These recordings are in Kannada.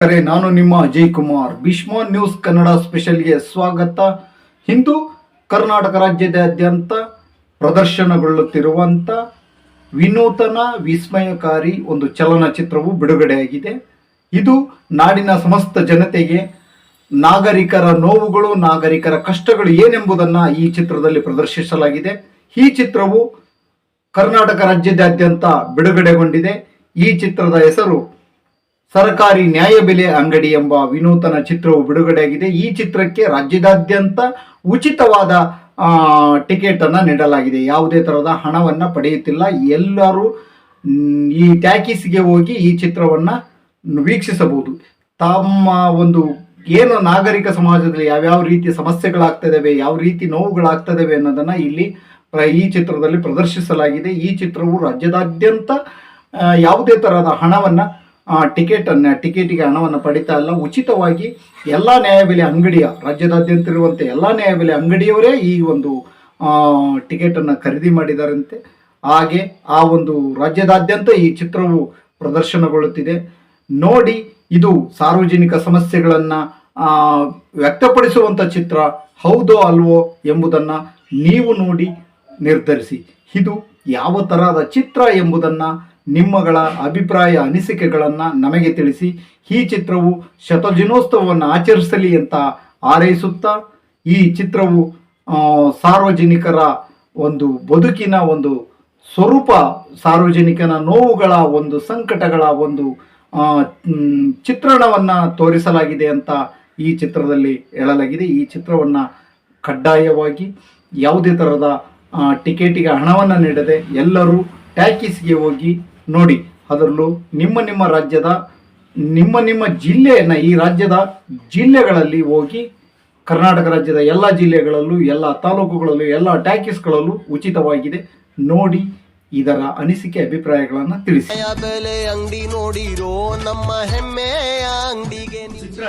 ನಾನು ನಿಮ್ಮ ಅಜಯ್ ಕುಮಾರ್. ಭೀಷ್ಮ ನ್ಯೂಸ್ ಕನ್ನಡ ಸ್ಪೆಷಲ್ಗೆ ಸ್ವಾಗತ. ಇಂದು ಕರ್ನಾಟಕ ರಾಜ್ಯದಾದ್ಯಂತ ಪ್ರದರ್ಶನಗೊಳ್ಳುತ್ತಿರುವಂಥ ವಿನೂತನ ವಿಸ್ಮಯಕಾರಿ ಒಂದು ಚಲನಚಿತ್ರವು ಬಿಡುಗಡೆಯಾಗಿದೆ. ಇದು ನಾಡಿನ ಸಮಸ್ತ ಜನತೆಗೆ ನಾಗರಿಕರ ನೋವುಗಳು, ನಾಗರಿಕರ ಕಷ್ಟಗಳು ಏನೆಂಬುದನ್ನು ಈ ಚಿತ್ರದಲ್ಲಿ ಪ್ರದರ್ಶಿಸಲಾಗಿದೆ. ಈ ಚಿತ್ರವು ಕರ್ನಾಟಕ ರಾಜ್ಯದಾದ್ಯಂತ ಬಿಡುಗಡೆಗೊಂಡಿದೆ. ಈ ಚಿತ್ರದ ಹೆಸರು ಸರ್ಕಾರಿ ನ್ಯಾಯಬೆಲೆ ಅಂಗಡಿ ಎಂಬ ವಿನೂತನ ಚಿತ್ರವು ಬಿಡುಗಡೆಯಾಗಿದೆ. ಈ ಚಿತ್ರಕ್ಕೆ ರಾಜ್ಯದಾದ್ಯಂತ ಉಚಿತವಾದ ಟಿಕೆಟ್ ಅನ್ನು ನೀಡಲಾಗಿದೆ. ಯಾವುದೇ ತರಹದ ಹಣವನ್ನು ಪಡೆಯುತ್ತಿಲ್ಲ. ಎಲ್ಲರೂ ಈ ಟ್ಯಾಕೀಸ್ಗೆ ಹೋಗಿ ಈ ಚಿತ್ರವನ್ನು ವೀಕ್ಷಿಸಬಹುದು. ತಮ್ಮ ಒಂದು ಏನು ನಾಗರಿಕ ಸಮಾಜದಲ್ಲಿ ಯಾವ್ಯಾವ ರೀತಿ ಸಮಸ್ಯೆಗಳಾಗ್ತದವೆ, ಯಾವ ರೀತಿ ನೋವುಗಳಾಗ್ತದವೆ ಅನ್ನೋದನ್ನು ಇಲ್ಲಿ ಈ ಚಿತ್ರದಲ್ಲಿ ಪ್ರದರ್ಶಿಸಲಾಗಿದೆ. ಈ ಚಿತ್ರವು ರಾಜ್ಯದಾದ್ಯಂತ ಯಾವುದೇ ತರಹದ ಹಣವನ್ನು ಟಿಕೆಟಿಗೆ ಹಣವನ್ನು ಪಡಿತಾ ಇಲ್ಲ. ಉಚಿತವಾಗಿ ಎಲ್ಲ ನ್ಯಾಯಬೆಲೆ ಅಂಗಡಿಯ ರಾಜ್ಯದಾದ್ಯಂತ ಇರುವಂತೆ ಎಲ್ಲ ನ್ಯಾಯಬೆಲೆ ಅಂಗಡಿಯವರೇ ಈ ಒಂದು ಟಿಕೆಟನ್ನು ಖರೀದಿ ಮಾಡಿದಾರಂತೆ. ಹಾಗೆ ಆ ಒಂದು ರಾಜ್ಯದಾದ್ಯಂತ ಈ ಚಿತ್ರವು ಪ್ರದರ್ಶನಗೊಳ್ಳುತ್ತಿದೆ. ನೋಡಿ, ಇದು ಸಾರ್ವಜನಿಕ ಸಮಸ್ಯೆಗಳನ್ನು ವ್ಯಕ್ತಪಡಿಸುವಂಥ ಚಿತ್ರ ಹೌದೋ ಅಲ್ವೋ ಎಂಬುದನ್ನು ನೀವು ನೋಡಿ ನಿರ್ಧರಿಸಿ. ಇದು ಯಾವ ತರಹದ ಚಿತ್ರ ಎಂಬುದನ್ನು ನಿಮ್ಮಗಳ ಅಭಿಪ್ರಾಯ ಅನಿಸಿಕೆಗಳನ್ನು ನಮಗೆ ತಿಳಿಸಿ. ಈ ಚಿತ್ರವು ಶತದಿನೋತ್ಸವವನ್ನು ಆಚರಿಸಲಿ ಅಂತ ಹಾರೈಸುತ್ತಾ, ಈ ಚಿತ್ರವು ಸಾರ್ವಜನಿಕರ ಒಂದು ಬದುಕಿನ ಒಂದು ಸ್ವರೂಪ, ಸಾರ್ವಜನಿಕನ ನೋವುಗಳ ಒಂದು ಸಂಕಟಗಳ ಒಂದು ಚಿತ್ರಣವನ್ನು ತೋರಿಸಲಾಗಿದೆ ಅಂತ ಈ ಚಿತ್ರದಲ್ಲಿ ಹೇಳಲಾಗಿದೆ. ಈ ಚಿತ್ರವನ್ನು ಕಡ್ಡಾಯವಾಗಿ ಯಾವುದೇ ಥರದ ಟಿಕೆಟಿಗೆ ಹಣವನ್ನು ನೀಡದೆ ಎಲ್ಲರೂ ಟ್ಯಾಕೀಸ್ಗೆ ಹೋಗಿ ನೋಡಿ. ಅದರಲ್ಲೂ ನಿಮ್ಮ ರಾಜ್ಯದ ನಿಮ್ಮ ಜಿಲ್ಲೆಯನ್ನು, ಈ ರಾಜ್ಯದ ಜಿಲ್ಲೆಗಳಲ್ಲಿ ಹೋಗಿ, ಕರ್ನಾಟಕ ರಾಜ್ಯದ ಎಲ್ಲ ಜಿಲ್ಲೆಗಳಲ್ಲೂ, ಎಲ್ಲ ತಾಲೂಕುಗಳಲ್ಲೂ, ಎಲ್ಲ ಟ್ಯಾಕೀಸ್ಗಳಲ್ಲೂ ಉಚಿತವಾಗಿದೆ. ನೋಡಿ, ಇದರ ಅನಿಸಿಕೆ ಅಭಿಪ್ರಾಯಗಳನ್ನು ತಿಳಿಸಿ. ಚಿತ್ರ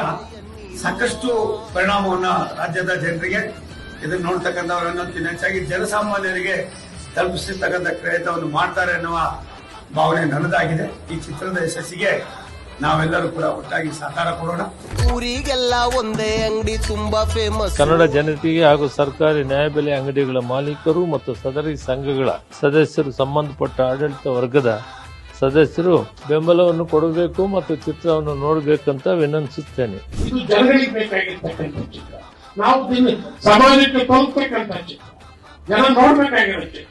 ಸಾಕಷ್ಟು ಪರಿಣಾಮವನ್ನು ರಾಜ್ಯದ ಜನರಿಗೆ, ಇದನ್ನು ನೋಡ್ತಕ್ಕಂಥವರನ್ನು ಹೆಚ್ಚಾಗಿ ಜನಸಾಮಾನ್ಯರಿಗೆ ತಲುಪಿಸಿರ್ತಕ್ಕಂಥ ಪ್ರಯತ್ನವನ್ನು ಮಾಡ್ತಾರೆ ಎನ್ನುವ ಭಾವನೆ ನನ್ನದಾಗಿದೆ. ಈ ಚಿತ್ರದ ಯಶಸ್ಸಿಗೆ ನಾವೆಲ್ಲರೂ ಕೂಡ ಒಟ್ಟಾಗಿ ಸಹಕಾರ ಕೊಡೋಣ. ಊರಿಗೆಲ್ಲ ಒಂದೇ ಅಂಗಡಿ ತುಂಬಾ ಫೇಮಸ್. ಕನ್ನಡ ಜನತೆಗೆ ಹಾಗೂ ಸರ್ಕಾರಿ ನ್ಯಾಯಬೆಲೆ ಅಂಗಡಿಗಳ ಮಾಲೀಕರು ಮತ್ತು ಸದರಿ ಸಂಘಗಳ ಸದಸ್ಯರು, ಸಂಬಂಧಪಟ್ಟ ಆಡಳಿತ ವರ್ಗದ ಸದಸ್ಯರು ಬೆಂಬಲವನ್ನು ಕೊಡಬೇಕು ಮತ್ತು ಚಿತ್ರವನ್ನು ನೋಡಬೇಕಂತ ವಿನಂತಿಸುತ್ತೇನೆ. ಇದು ಜನಗಳಿಗೆ ಬೇಕಾಗಿರ್ತಕ್ಕಂಥ ಚಿತ್ರ, ನಾವು ಸಮಾಜಕ್ಕೆ ತಲುಪಬೇಕಂತ ಚಿತ್ರ, ಜನ ನೋಡ್ಬೇಕಾಗಿರೋ ಚಿತ್ರ.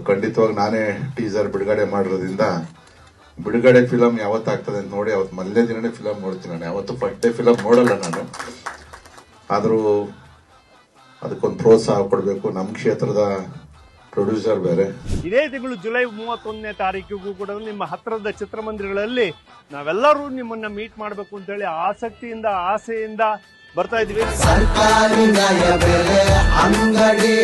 ಖಂಡಿತವಾಗಿ ನಾನೇ ಟೀಸರ್ ಬಿಡುಗಡೆ ಮಾಡಿರೋದ್ರಿಂದ ಬಿಡುಗಡೆ ಫಿಲಂ ಯಾವತ್ತಾಗ್ತದೆ ಅಂತ ನೋಡಿ ಅವತ್ತು ಮೊದಲನೇ ದಿನನೇ ಫಿಲಂ ನೋಡ್ತೀನಿ. ನಾನು ಯಾವತ್ತು ಫಸ್ಟ್ ಡೇ ಫಿಲಂ ನೋಡಲ್ಲ ನಾನು. ಆದರೂ ಅದಕ್ಕೊಂದು ಪ್ರೋತ್ಸಾಹ ಕೊಡಬೇಕು. ನಮ್ಮ ಕ್ಷೇತ್ರದ ಪ್ರೊಡ್ಯೂಸರ್ ಬೇರೆ. ಇದೇ ತಿಂಗಳು ಜುಲೈ 31ನೇ ತಾರೀಕಿಗೂ ಕೂಡ ನಿಮ್ಮ ಹತ್ತಿರದ ಚಿತ್ರಮಂದಿರಗಳಲ್ಲಿ ನಾವೆಲ್ಲರೂ ನಿಮ್ಮನ್ನ ಮೀಟ್ ಮಾಡಬೇಕು ಅಂತ ಹೇಳಿ ಆಸಕ್ತಿಯಿಂದ, ಆಸೆಯಿಂದ ಬರ್ತಾ ಇದೀವಿ. ಸರ್ಕಾರಿ ನ್ಯಾಯಬೆಲೆ ಅಂಗಡಿ